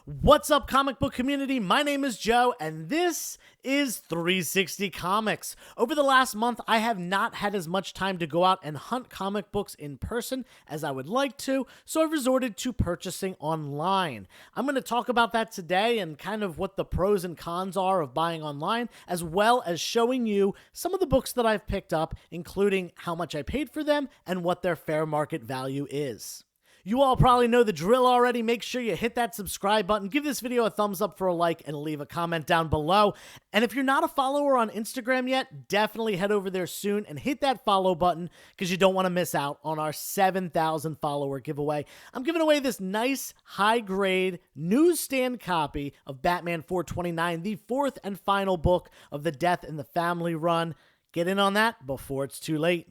What's up, comic book community? My name is Joe, and this is 360 Comics. Over the last month, I have not had as much time to go out and hunt comic books in person as I would like to, so I've resorted to purchasing online. I'm going to talk about that today and kind of what the pros and cons are of buying online, as well as showing you some of the books that I've picked up, including how much I paid for them and what their fair market value is. You all probably know the drill already. Make sure you hit that subscribe button, give this video a thumbs up for a like, and leave a comment down below. And if you're not a follower on Instagram yet, definitely head over there soon and hit that follow button because you don't want to miss out on our 7,000 follower giveaway. I'm giving away this nice, high-grade newsstand copy of Batman 429, the fourth and final book of the Death in the Family run. Get in on that before it's too late.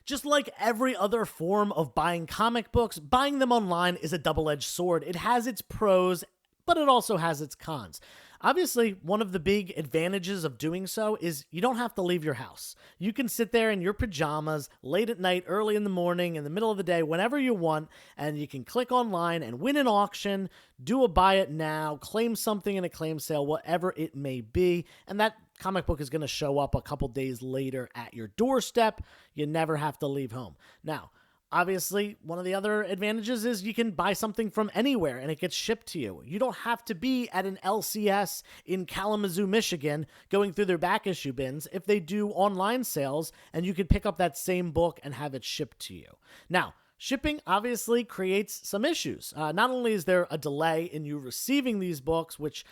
Just like every other form of buying comic books, buying them online is a double-edged sword. It has its pros, but it also has its cons. Obviously, one of the big advantages of doing so is you don't have to leave your house. You can sit there in your pajamas late at night, early in the morning, in the middle of the day, whenever you want, and you can click online and win an auction, do a buy it now, claim something in a claim sale, whatever it may be, and that comic book is going to show up a couple days later at your doorstep. You never have to leave home. Now, obviously, one of the other advantages is you can buy something from anywhere and it gets shipped to you. You don't have to be at an LCS in Kalamazoo, Michigan, going through their back issue bins if they do online sales, and you could pick up that same book and have it shipped to you. Now, shipping obviously creates some issues. Not only is there a delay in you receiving these books, which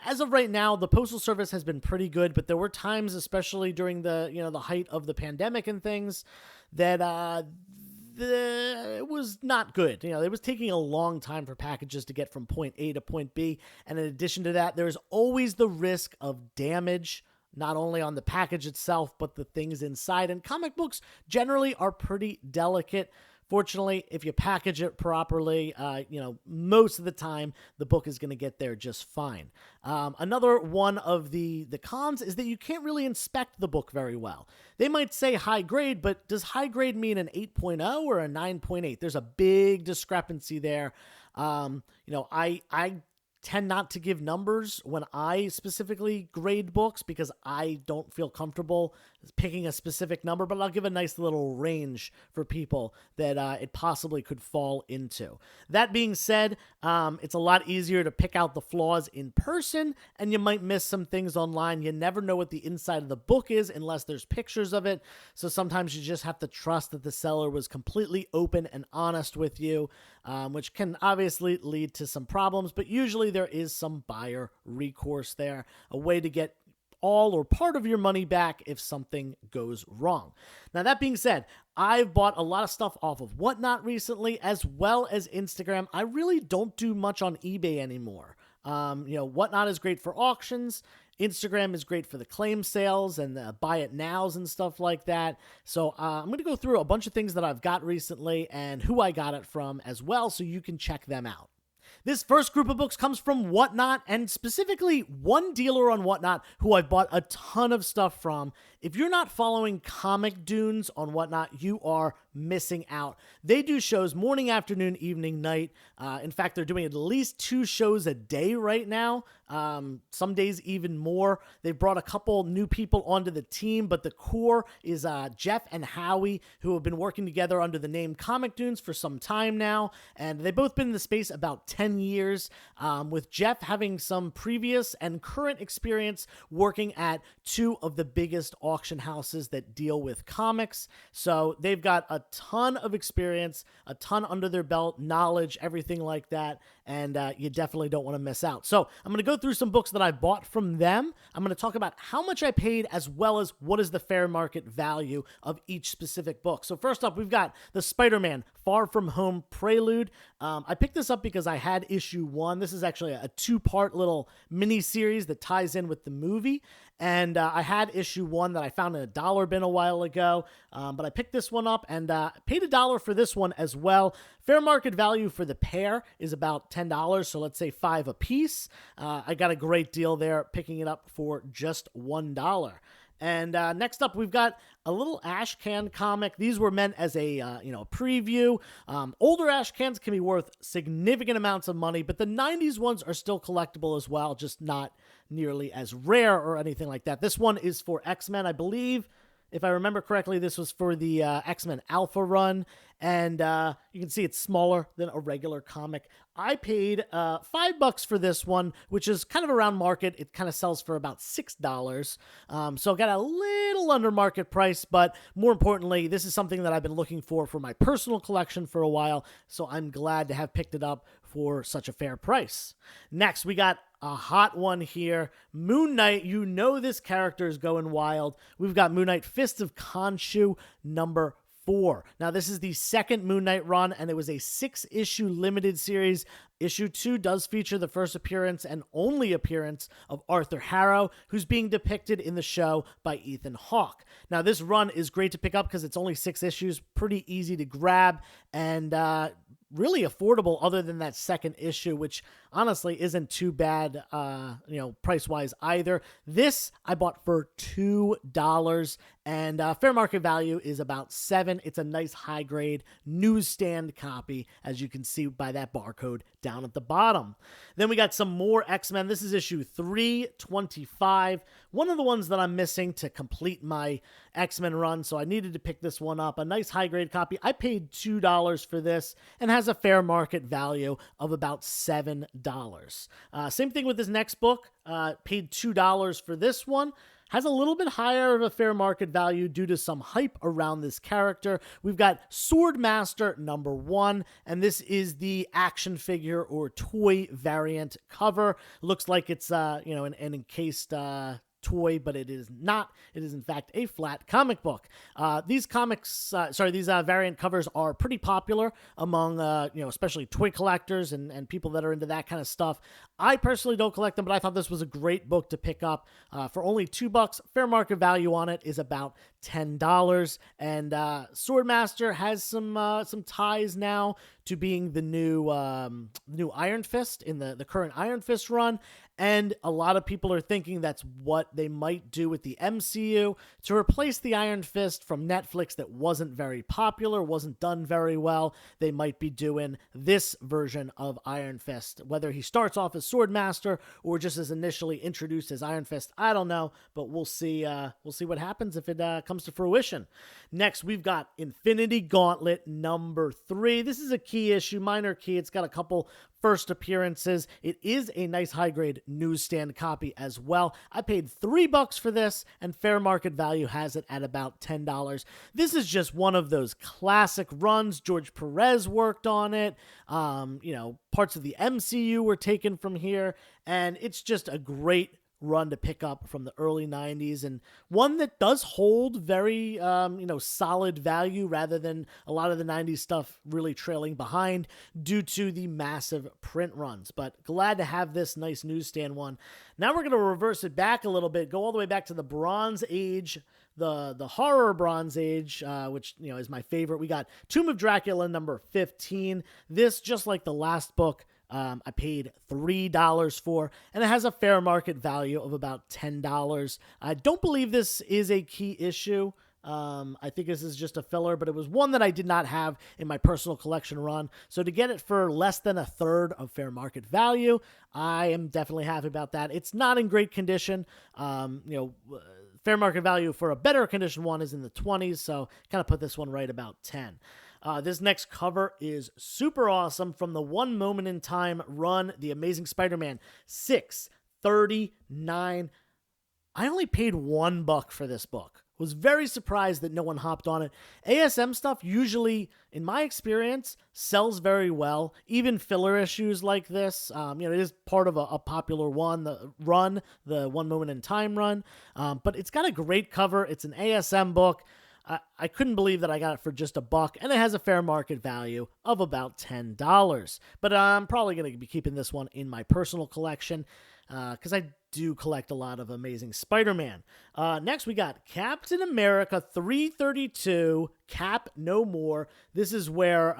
as of right now, the Postal Service has been pretty good, but there were times, especially during the height of the pandemic and things, that it was not good. It was taking a long time for packages to get from point A to point B, and in addition to that, there's always the risk of damage, not only on the package itself, but the things inside, and comic books generally are pretty delicate. Fortunately, if you package it properly, most of the time, the book is going to get there just fine. Another one of the cons is that you can't really inspect the book very well. They might say high grade, but does high grade mean an 8.0 or a 9.8? There's a big discrepancy there. I tend not to give numbers when I specifically grade books because I don't feel comfortable picking a specific number, but I'll give a nice little range for people that it possibly could fall into. That being said, it's a lot easier to pick out the flaws in person, and you might miss some things online. You never know what the inside of the book is unless there's pictures of it, so sometimes you just have to trust that the seller was completely open and honest with you, which can obviously lead to some problems, but usually there is some buyer recourse there, a way to get all or part of your money back if something goes wrong. Now, that being said, I've bought a lot of stuff off of Whatnot recently, as well as Instagram. I really don't do much on eBay anymore. Whatnot is great for auctions. Instagram is great for the claim sales and the buy it nows and stuff like that. So I'm going to go through a bunch of things that I've got recently and who I got it from as well, so you can check them out. This first group of books comes from Whatnot, and specifically one dealer on Whatnot who I've bought a ton of stuff from. If you're not following Comic Dunes on Whatnot, you are missing out. They do shows morning, afternoon, evening, night. In fact, they're doing at least 2 shows a day right now. Some days even more. They've brought a couple new people onto the team, but the core is Jeff and Howie, who have been working together under the name Comic Dunes for some time now, and they've both been in the space about 10 years, with Jeff having some previous and current experience working at 2 of the biggest auction houses that deal with comics. So they've got a ton of experience, a ton under their belt, knowledge, everything like that, and you definitely don't want to miss out. So I'm going to go through some books that I bought from them. I'm going to talk about how much I paid, as well as what is the fair market value of each specific book. So first up, we've got the Spider-Man Far From Home Prelude. I picked this up because I had issue 1. This is actually a 2-part little mini series that ties in with the movie. And I had issue 1 that I found in a dollar bin a while ago, but I picked this one up and paid $1 for this one as well. Fair market value for the pair is about $10, so let's say $5 a piece. I got a great deal there, picking it up for just $1. And next up, we've got a little Ashcan comic. These were meant as a preview. Older Ashcans can be worth significant amounts of money, but the 90s ones are still collectible as well, just not nearly as rare or anything like that. This one is for X-Men, I believe. If I remember correctly, this was for the X-Men Alpha run, and you can see it's smaller than a regular comic. I paid $5 for this one, which is kind of around market. It kind of sells for about $6. So I got a little under market price, but more importantly, this is something that I've been looking for my personal collection for a while, so I'm glad to have picked it up for such a fair price. Next, we got a hot one here. Moon Knight. You know this character is going wild. We've got Moon Knight Fist of Khonshu number 4. Now, this is the second Moon Knight run, and it was a 6-issue limited series. Issue 2 does feature the first appearance and only appearance of Arthur Harrow, who's being depicted in the show by Ethan Hawke. Now, this run is great to pick up because it's only 6 issues, pretty easy to grab, and really affordable other than that second issue, which honestly isn't too bad, price-wise either. This I bought for $2, and fair market value is about $7. It's a nice high-grade newsstand copy, as you can see by that barcode down at the bottom. Then we got some more X-Men. This is issue 325. One of the ones that I'm missing to complete my X-Men run, so I needed to pick this one up. A nice high-grade copy. I paid $2 for this and has a fair market value of about $7. Same thing with this next book. Paid $2 for this one. Has a little bit higher of a fair market value due to some hype around this character. We've got Swordmaster number 1, and this is the action figure or toy variant cover. Looks like it's an encased toy, but it is not. It is in fact a flat comic book. These variant covers are pretty popular among especially toy collectors and people that are into that kind of stuff. I personally don't collect them, but I thought this was a great book to pick up for only $2. Fair market value on it is about $10, and Swordmaster has some ties now to being the new Iron Fist in the current Iron Fist run. And a lot of people are thinking that's what they might do with the MCU to replace the Iron Fist from Netflix that wasn't very popular, wasn't done very well. They might be doing this version of Iron Fist. Whether he starts off as Swordmaster or just as initially introduced as Iron Fist, I don't know, but we'll see. We'll see what happens if it comes to fruition. Next, we've got Infinity Gauntlet number 3. This is a key issue, minor key. It's got a couple first appearances. It is a nice high-grade newsstand copy as well. I paid $3 for this, and fair market value has it at about $10. This is just one of those classic runs. George Perez worked on it. Parts of the MCU were taken from here, and it's just a great run to pick up from the early 90s, and one that does hold very solid value rather than a lot of the 90s stuff really trailing behind due to the massive print runs. But glad to have this nice newsstand one. Now we're going to reverse it back a little bit, go all the way back to the Bronze Age, the horror Bronze Age, which is my favorite. We got Tomb of Dracula number 15. This, just like the last book, I paid $3 for, and it has a fair market value of about $10. I don't believe this is a key issue. I think this is just a filler, but it was one that I did not have in my personal collection run. So to get it for less than a third of fair market value, I am definitely happy about that. It's not in great condition. Fair market value for a better condition one is in the 20s, so kind of put this one right about 10. This next cover is super awesome from the One Moment in Time run, The Amazing Spider-Man 639. I only paid $1 for this book. Was very surprised that no one hopped on it. ASM stuff usually, in my experience, sells very well. Even filler issues like this, it is part of a popular one, the One Moment in Time run. But it's got a great cover. It's an ASM book. I couldn't believe that I got it for just $1, and it has a fair market value of about $10. But I'm probably going to be keeping this one in my personal collection because I do collect a lot of Amazing Spider-Man. Next, we got Captain America 332, Cap No More. This is where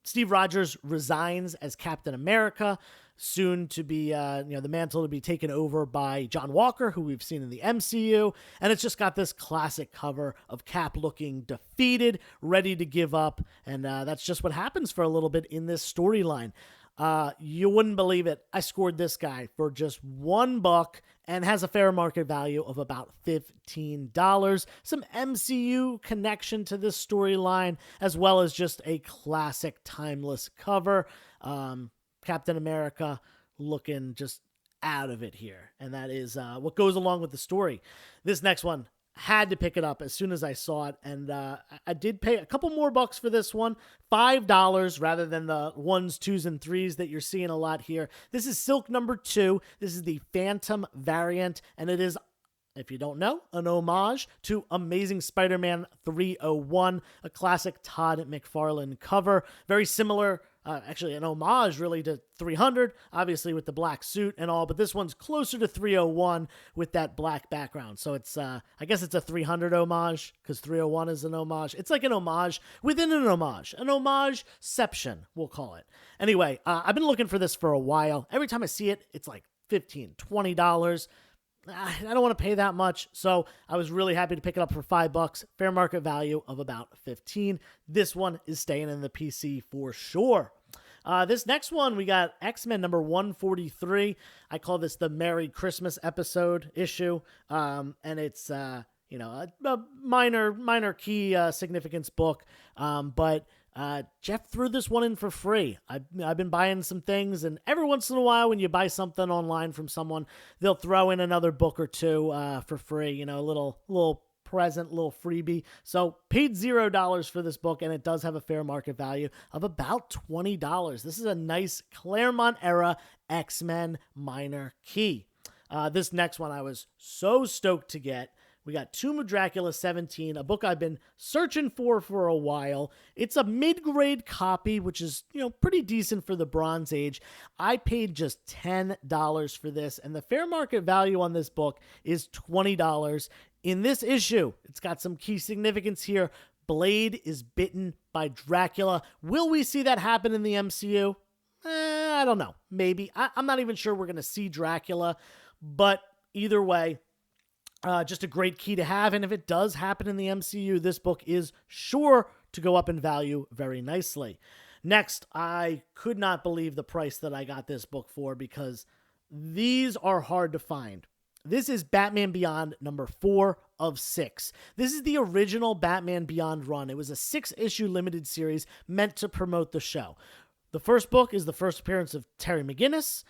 Steve Rogers resigns as Captain America, soon to be, the mantle to be taken over by John Walker, who we've seen in the MCU. And it's just got this classic cover of Cap looking defeated, ready to give up. And that's just what happens for a little bit in this storyline. You wouldn't believe it. I scored this guy for just $1 and has a fair market value of about $15. Some MCU connection to this storyline, as well as just a classic timeless cover. Captain America looking just out of it here. And that is what goes along with the story. This next one, had to pick it up as soon as I saw it. And I did pay a couple more bucks for this one, $5 rather than the 1s, 2s, and 3s that you're seeing a lot here. This is Silk number 2. This is the Phantom variant, and it is, if you don't know, an homage to Amazing Spider-Man 301, a classic Todd McFarlane cover. Very similar, actually an homage really to 300, obviously with the black suit and all, but this one's closer to 301 with that black background. So it's, I guess it's a 300 homage because 301 is an homage. It's like an homage within an homageception, we'll call it. Anyway, I've been looking for this for a while. Every time I see it, it's like $15, $20. I don't want to pay that much, so I was really happy to pick it up for $5. Fair market value of about $15. This one is staying in the PC for sure. This next one, we got X-Men number 143. I call this the Merry Christmas episode issue, and it's a minor key significance book, but Jeff threw this one in for free. I've been buying some things, and every once in a while when you buy something online from someone, they'll throw in another book or two for free, a little present, little freebie. So paid $0 for this book, and it does have a fair market value of about $20. This is a nice Claremont era X-Men minor key. This next one I was so stoked to get. We got Tomb of Dracula 17, a book I've been searching for a while. It's a mid-grade copy, which is, pretty decent for the Bronze Age. I paid just $10 for this, and the fair market value on this book is $20. In this issue, it's got some key significance here. Blade is bitten by Dracula. Will we see that happen in the MCU? I don't know. Maybe. I'm not even sure we're going to see Dracula, but either way, just a great key to have, and if it does happen in the MCU, this book is sure to go up in value very nicely. Next, I could not believe the price that I got this book for because these are hard to find. This is Batman Beyond number 4 of 6. This is the original Batman Beyond run. It was a 6-issue limited series meant to promote the show. The first book is the first appearance of Terry McGinnis,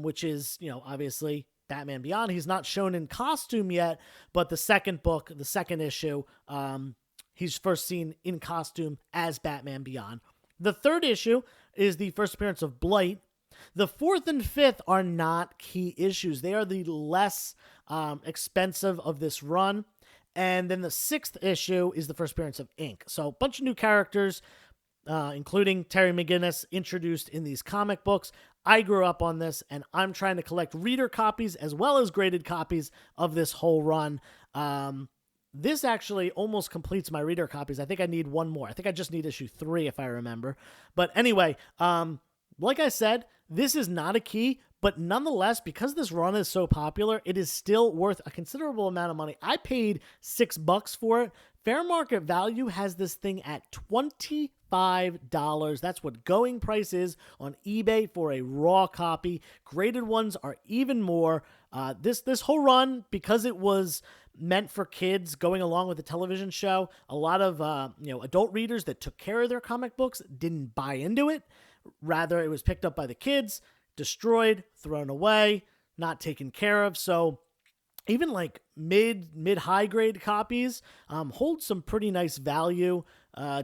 which is, obviously Batman Beyond. He's not shown in costume yet, but the second book, the second issue, he's first seen in costume as Batman Beyond. The third issue is the first appearance of Blight. The fourth and fifth are not key issues. They are the less expensive of this run. And then the sixth issue is the first appearance of Ink. So a bunch of new characters, including Terry McGinnis, introduced in these comic books. I grew up on this, and I'm trying to collect reader copies as well as graded copies of this whole run. This actually almost completes my reader copies. I think I need one more. I think I just need issue 3 if I remember. But anyway, like I said, this is not a key, but nonetheless, because this run is so popular, it is still worth a considerable amount of money. I paid $6 for it. Fair market value has this thing at $25. That's what going price is on eBay for a raw copy. Graded ones are even more. This whole run, because it was meant for kids going along with the television show, a lot of adult readers that took care of their comic books didn't buy into it. Rather, it was picked up by the kids, destroyed, thrown away, not taken care of. So even like mid-high grade copies hold some pretty nice value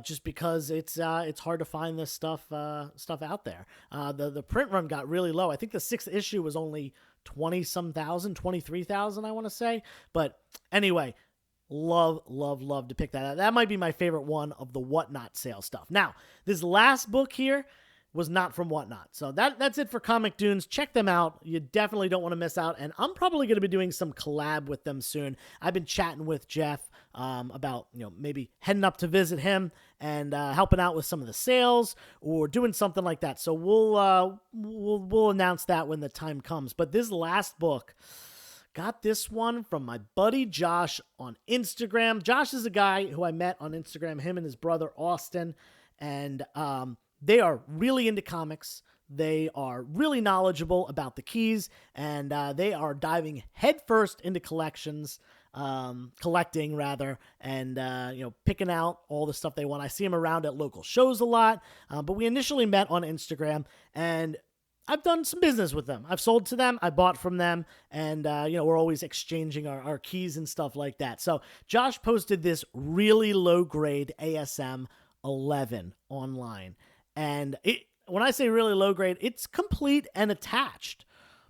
just because it's hard to find this stuff out there. The print run got really low. I think the 6th issue was only 20-some thousand, 23,000, I want to say. But anyway, love to pick that up. That might be my favorite one of the Whatnot sale stuff. Now, this last book here was not from Whatnot. So that's it for Comic Dunes. Check them out. You definitely don't want to miss out. And I'm probably going to be doing some collab with them soon. I've been chatting with Jeff about, maybe heading up to visit him and helping out with some of the sales or doing something like that. So we'll announce that when the time comes. But this last book, got this one from my buddy Josh on Instagram. Josh is a guy who I met on Instagram, him and his brother Austin, and they are really into comics. They are really knowledgeable about the keys, and they are diving headfirst into collecting rather, and picking out all the stuff they want. I see them around at local shows a lot, but we initially met on Instagram, and I've done some business with them. I've sold to them, I bought from them, and we're always exchanging our keys and stuff like that. So Josh posted this really low grade ASM 11 online, and when I say really low grade, it's complete and attached,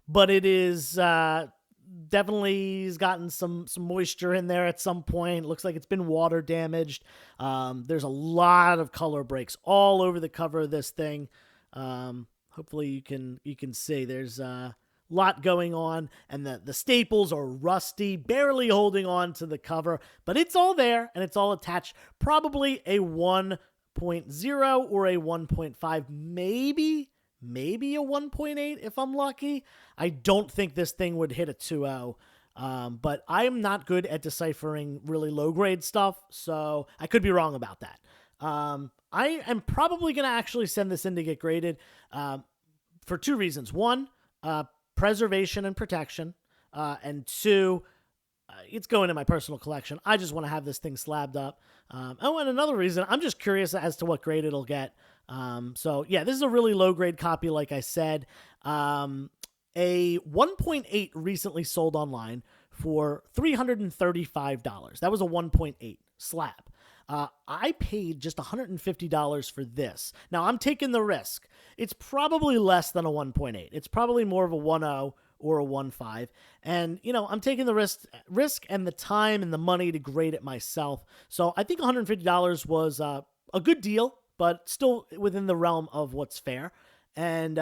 but it is definitely has gotten some moisture in there at some point. Looks like it's been water damaged. There's a lot of color breaks all over the cover of this thing. Hopefully you can see there's a lot going on, and the staples are rusty, barely holding on to the cover, but it's all there and it's all attached. Probably a 1.0 or a 1.5, maybe a 1.8 if I'm lucky. I don't think this thing would hit a 2.0, but I am not good at deciphering really low grade stuff, so I could be wrong about that. I am probably going to actually send this in to get graded for two reasons. One, preservation and protection, and two, it's going in my personal collection. I just want to have this thing slabbed up. And another reason, I'm just curious as to what grade it'll get. So yeah, this is a really low grade copy, like I said. A 1.8 recently sold online for $335. That was a 1.8 slab. I paid just $150 for this. Now, I'm taking the risk. It's probably less than a 1.8. It's probably more of a 1.0 or a 1.5. And, I'm taking the risk and the time and the money to grade it myself. So I think $150 was a good deal, but still within the realm of what's fair. And,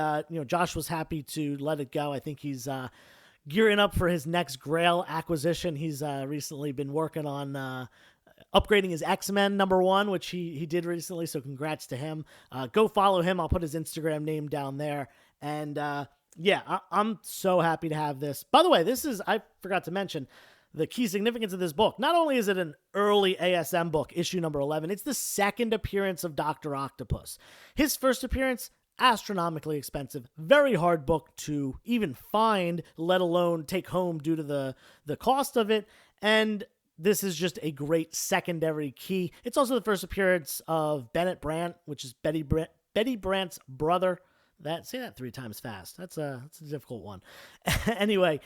Josh was happy to let it go. I think he's gearing up for his next Grail acquisition. He's recently been working on upgrading his X-Men #1, which he did recently, so congrats to him. Go follow him. I'll put his Instagram name down there. And I'm so happy to have this. By the way, I forgot to mention the key significance of this book. Not only is it an early ASM book, issue number 11, it's the second appearance of Dr. Octopus. His first appearance, astronomically expensive, very hard book to even find, let alone take home due to the cost of it. And this is just a great secondary key. It's also the first appearance of Bennett Brant, which is Betty Brant's brother. Say that 3 times fast. That's a difficult one. Anyway,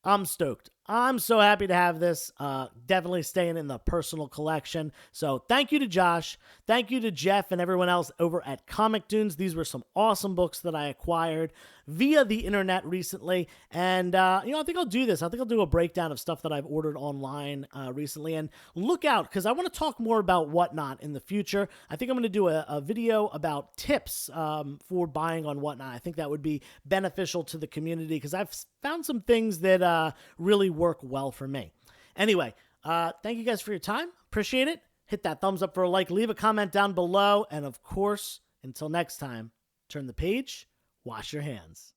I'm stoked. I'm so happy to have this. Definitely staying in the personal collection. So thank you to Josh. Thank you to Jeff and everyone else over at Comic Dunes. These were some awesome books that I acquired via the internet recently. And, I think I'll do this. I think I'll do a breakdown of stuff that I've ordered online recently. And look out, because I want to talk more about Whatnot in the future. I think I'm going to do a video about tips for buying on Whatnot. I think that would be beneficial to the community because I've found some things that really work well for me. Anyway, thank you guys for your time. Appreciate it. Hit that thumbs up for a like. Leave a comment down below. And of course, until next time, turn the page, wash your hands.